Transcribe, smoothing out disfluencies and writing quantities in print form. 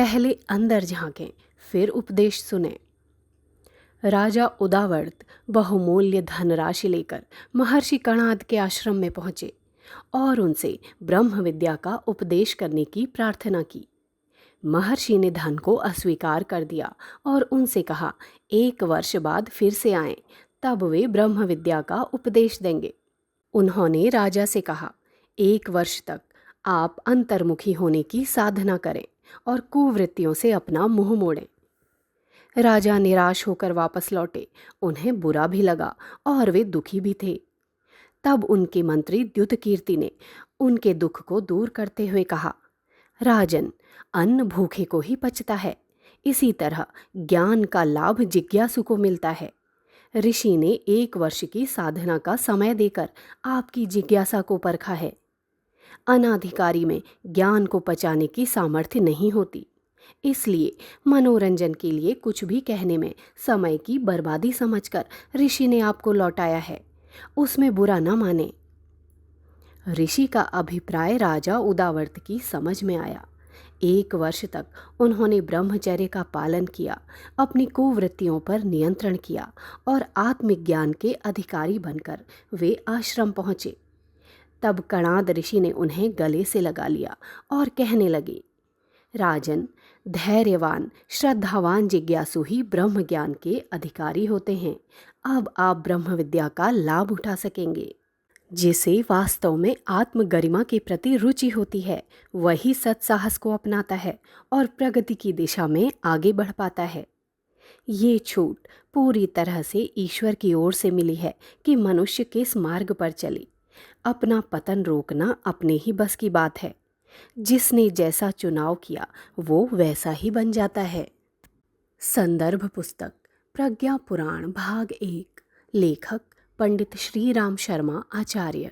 पहले अंदर झांकें, फिर उपदेश सुने। राजा उदावर्त बहुमूल्य धनराशि लेकर महर्षि कणाद के आश्रम में पहुंचे और उनसे ब्रह्म विद्या का उपदेश करने की प्रार्थना की। महर्षि ने धन को अस्वीकार कर दिया और उनसे कहा 1 वर्ष बाद फिर से आएं, तब वे ब्रह्म विद्या का उपदेश देंगे। उन्होंने राजा से कहा 1 वर्ष तक आप अंतर्मुखी होने की साधना करें और कुवृत्तियों से अपना मुंह मोड़ें। राजा निराश होकर वापस लौटे। उन्हें बुरा भी लगा और वे दुखी भी थे। तब उनके मंत्री द्युतकीर्ति ने उनके दुख को दूर करते हुए कहा, राजन, अन्न भूखे को ही पचता है, इसी तरह ज्ञान का लाभ जिज्ञासु को मिलता है। ऋषि ने 1 वर्ष की साधना का समय देकर आपकी जिज्ञासा को परखा है। अनाधिकारी में ज्ञान को पचाने की सामर्थ्य नहीं होती, इसलिए मनोरंजन के लिए कुछ भी कहने में समय की बर्बादी समझकर ऋषि ने आपको लौटाया है, उसमें बुरा न माने। ऋषि का अभिप्राय राजा उदावर्त की समझ में आया। 1 वर्ष तक उन्होंने ब्रह्मचर्य का पालन किया, अपनी कुवृत्तियों पर नियंत्रण किया और आत्मज्ञान के अधिकारी बनकर वे आश्रम पहुँचे। तब कणाद ऋषि ने उन्हें गले से लगा लिया और कहने लगे, राजन, धैर्यवान श्रद्धावान जिज्ञासु ही ब्रह्म ज्ञान के अधिकारी होते हैं। अब आप ब्रह्म विद्या का लाभ उठा सकेंगे। जिसे वास्तव में आत्म गरिमा के प्रति रुचि होती है, वही सत्साहस को अपनाता है और प्रगति की दिशा में आगे बढ़ पाता है। ये छूट पूरी तरह से ईश्वर की ओर से मिली है कि मनुष्य किस मार्ग पर चले। अपना पतन रोकना अपने ही बस की बात है। जिसने जैसा चुनाव किया वो वैसा ही बन जाता है। संदर्भ पुस्तक प्रज्ञा पुराण भाग 1, लेखक पंडित श्री राम शर्मा आचार्य।